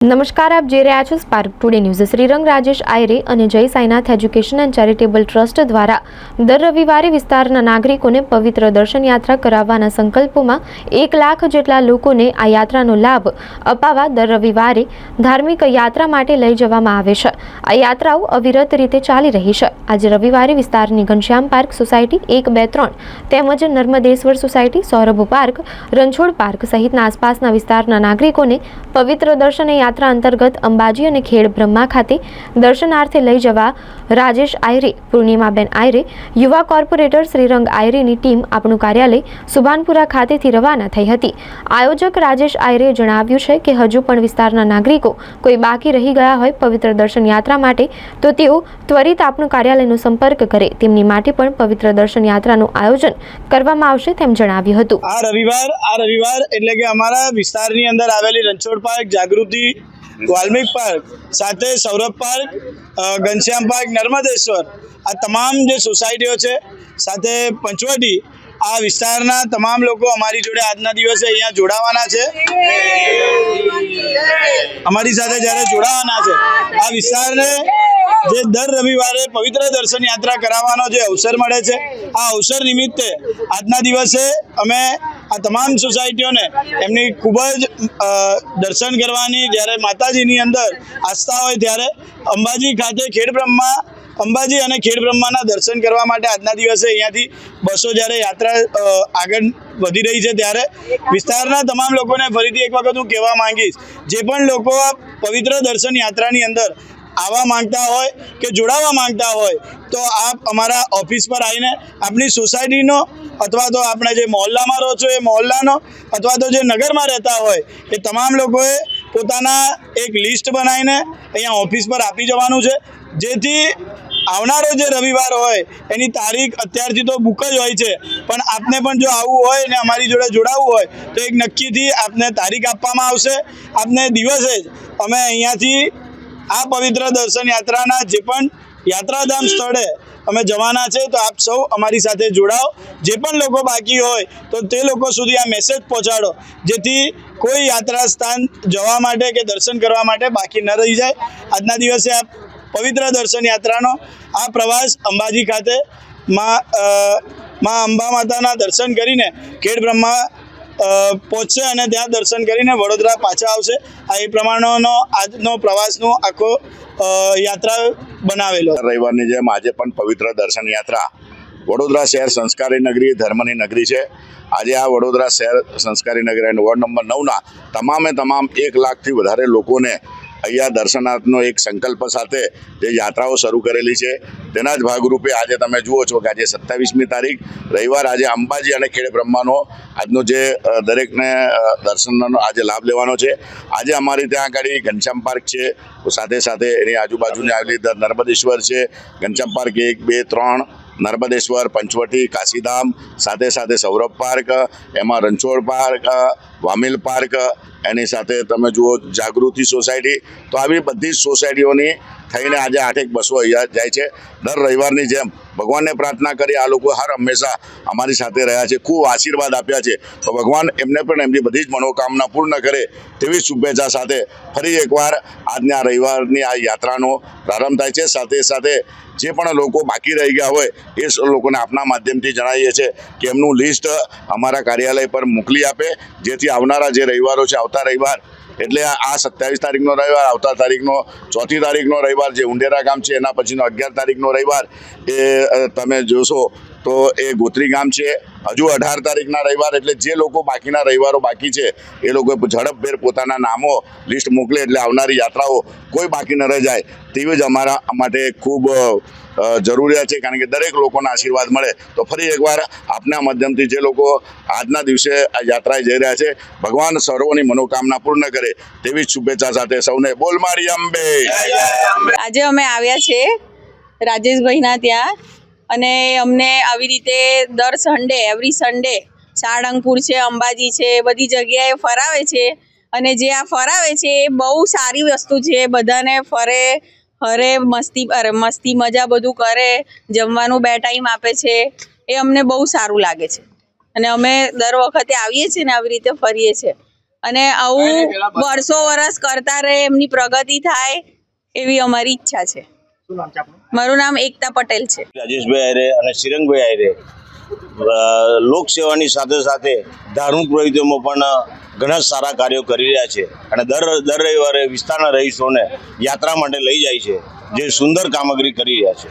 નમસ્કાર, આપ જોઈ રહ્યા છો Spark Today News. Shrirang Rajesh Ayare અને Jay Sainath education and charitable trust દ્વારા દર રવિવારે વિસ્તારના નાગરિકોને પવિત્ર દર્શન યાત્રા કરાવવાના સંકલ્પોમાં 1 લાખ જેટલા લોકોને આ યાત્રાનો લાભ અપાવવા દર રવિવારે ધાર્મિક યાત્રા માટે લઈ જવામાં આવે છે। આ યાત્રાઓ અવિરત રીતે ચાલી રહી છે। આજે રવિવારે વિસ્તારની ઘનશ્યામ પાર્ક સોસાયટી 1, 2, 3 તેમજ Narmadeshwar society, Saurabh park, Ranchhod park સહિતના આસપાસના વિસ્તારના નાગરિકોને પવિત્ર દર્શન યાત્રા અંતર્ગત અંબાજી અને ખેડ બ્રહ્મા ખાતે દર્શનાર્થે લઈ જવા રાજેશ આયરે, પૂર્ણિમાબેન આયરે, યુવા કોર્પોરેટર શ્રીરંગ આયરેની ટીમ આપણું કાર્યાલય સુભાનપુરા ખાતેથી રવાના થઈ હતી। આયોજક રાજેશ આયરે જણાવ્યું છે કે હજુ પણ વિસ્તારના નાગરિકો કોઈ બાકી રહી ગયા હોય પવિત્ર દર્શન યાત્રા માટે તો તેઓ ત્વરિત આપણું કાર્યાલયનો સંપર્ક કરે, તેમની માટે પણ પવિત્ર દર્શન યાત્રાનું આયોજન કરવામાં આવશે તેમ જણાવ્યું હતું। આ રવિવાર એટલે કે અમારા વિસ્તારની અંદર આવેલી રણછોડ પાર્ક, જાગૃતિ, વાલ્મીક પાર્ક સાથે સૌરભ પાર્ક, ઘનશ્યામ પાર્ક, નર્મદેશ્વર આ તમામ જે સોસાયટીઓ છે સાથે પંચવટી આ વિસ્તારના તમામ લોકો અમારી જોડે આજના દિવસે અહીંયા જોડાવાના છે। અમારી સાથે જ્યારે જોડાવાના છે આ વિસ્તારને જે દર રવિવારે પવિત્ર દર્શન યાત્રા કરાવવાનો જે અવસર મળે છે, આ અવસર નિમિત્તે આજના દિવસે અમે આ તમામ સોસાયટીઓને એમની ખૂબ જ દર્શન કરવાની, જ્યારે માતાજીની અંદર આસ્થા હોય ત્યારે અંબાજી ખાતે અંબાજી અને ખેડ બ્રહ્માના દર્શન કરવા માટે આજના દિવસે અહીંયાથી બસો જ્યારે યાત્રા આગળ વધી રહી છે ત્યારે વિસ્તારના તમામ લોકોને ફરીથી એક વખત હું કહેવા માંગીશ, જે પણ લોકો પવિત્ર દર્શન યાત્રાની અંદર આવવા માંગતા હોય કે જોડાવા માંગતા હોય તો આપ અમારા ઓફિસ પર આવીને આપણી સોસાયટીનો અથવા તો આપણે જે મહોલ્લામાં રહો છો એ મહોલ્લાનો અથવા તો જે નગરમાં રહેતા હોય એ તમામ લોકોએ પોતાના એક લિસ્ટ બનાવીને અહીંયા ઓફિસ પર આપી જવાનું છે, જેથી આવનારો જે રવિવાર હોય એની તારીખ અત્યારથી તો બુક જ હોય છે, પણ આપને પણ જો આવવું હોય ને અમારી જોડે જોડાવવું હોય તો એક નક્કીથી આપને તારીખ આપવામાં આવશે। આપને દિવસે જ અમે અહીંયાથી આ પવિત્ર દર્શન યાત્રાના જે પણ યાત્રાધામ સ્થળે અમે જવાના છે, તો આપ સૌ અમારી સાથે જોડાઓ। જે પણ લોકો બાકી હોય તો તે લોકો સુધી આ મેસેજ પહોંચાડો, જેથી કોઈ યાત્રા સ્થાન જવા માટે કે દર્શન કરવા માટે બાકી ન રહી જાય। આજના દિવસે આ પવિત્ર દર્શન યાત્રાનો આ પ્રવાસ અંબાજી ખાતે માં અંબા માતાના દર્શન કરીને ખેડ બ્રહ્મા પહોંચશે અને ત્યાં દર્શન કરીને વડોદરા પાછા આવશે। આ એ પ્રમાણેનો આજનો પ્રવાસનો આખો યાત્રા બનાવેલો। રવિવારની જેમ આજે પણ પવિત્ર દર્શન યાત્રા વડોદરા શહેર સંસ્કારી નગરી, ધર્મની નગરી છે। આજે આ વડોદરા શહેર સંસ્કારી નગરી અને વોર્ડ નંબર 9ના તમામ 1 લાખથી વધારે લોકોને અહીંયા દર્શનાર્થનો એક સંકલ્પ સાથે જે યાત્રાઓ શરૂ કરેલી છે તેના જ ભાગરૂપે આજે તમે જુઓ છો કે આજે 27મી તારીખ રવિવાર, આજે અંબાજી અને ખેડ બ્રહ્માનો આજનો જે દરેકને દર્શનનો આજે લાભ લેવાનો છે। આજે અમારી ત્યાં આગળ ઘનશ્યામ પાર્ક છે, સાથે એની આજુબાજુની આવેલી નર્મદેશ્વર છે, ઘનશ્યામ પાર્ક 1, 2, 3, નર્મદેશ્વર, પંચવટી, કાશીધામ, સાથે સૌરભ પાર્ક, એમાં રણછોડ પાર્ક, વામિલ પાર્ક, એની સાથે તમે જુઓ જાગૃતિ સોસાયટી, તો આવી બધી જ સોસાયટીઓની થઈને આજે 8 બસો અહીંયા જાય છે। દર રવિવારની જેમ ભગવાનને પ્રાર્થના કરી આ લોકો હર હંમેશા અમારી સાથે રહ્યા છે, ખૂબ આશીર્વાદ આપ્યા છે, તો ભગવાન એમને પણ એમની બધી જ મનોકામના પૂર્ણ કરે તેવી શુભેચ્છા સાથે ફરી એકવાર આજની આ રવિવારની આ યાત્રાનો પ્રારંભ થાય છે। સાથે જે પણ લોકો બાકી રહી ગયા હોય એ લોકોને આપના માધ્યમથી જણાવીએ છીએ કે એમનું લિસ્ટ અમારા કાર્યાલય પર મોકલી આપે, જેથી આવનારા જે રવિવારો છે, આવતા રવિવાર એટલે આ 27 તારીખનો રવિવાર, આવતા તારીખનો 4મી તારીખનો રવિવાર જે ઉંડેરા ગામ છે, એના પછીનો 11 તારીખનો રવિવાર એ તમે જોશો તો એ ગોત્રી ગામ છે। હજુ 18 તારીખના રવિવાર એટલે જે લોકો બાકીના રવિવારો બાકી છે એ લોકો ઝડપભેર પોતાના નામો લિસ્ટ મોકલે એટલે આવનારી યાત્રાઓ કોઈ બાકી ન રહી જાય તેવી જ અમારા માટે ખૂબ જરૂરિયાત છે, કારણ કે દરેક લોકોના આશીર્વાદ મળે। તો ફરી એકવાર આપના માધ્યમથી જે લોકો આજના દિવસે આ યાત્રાએ જઈ રહ્યા છે, ભગવાન સર્વોની મનોકામના પૂર્ણ કરે તેવી જ શુભેચ્છા સાથે સૌને બોલ મારી અંબે। આજે અમે આવ્યા છે રાજેશભાઈના ત્યાં, અને અમને આવી રીતે દર સન્ડે, એવરી સન્ડે સાળંગપુર છે, અંબાજી છે, બધી જગ્યાએ ફરાવે છે, અને જે આ ફરાવે છે એ બહુ સારી વસ્તુ છે। બધાને ફરે મસ્તી મજા બધું કરે, જમવાનું 2 ટાઈમ આપે છે, એ અમને બહુ સારું લાગે છે, અને અમે દર વખતે આવીએ છીએ ને આવી રીતે ફરીએ છીએ। અને આવું વર્ષો વર્ષ કરતા રહે, એમની પ્રગતિ થાય એવી અમારી ઈચ્છા છે. મારું નામ એકતા પટેલ છે. રાજેશભાઈ આયરે અને શ્રીરંગભાઈ આયરે લોકસેવાની સાથે સાથે ધાર્મિક પ્રવૃત્તિઓમાં પણ ઘણા સારા કાર્યો કરી રહ્યા છે અને દર રવિવારે વિસ્તારના રહીશોને યાત્રા માટે લઈ જાય છે, જે સુંદર કામગીરી કરી રહ્યા છે.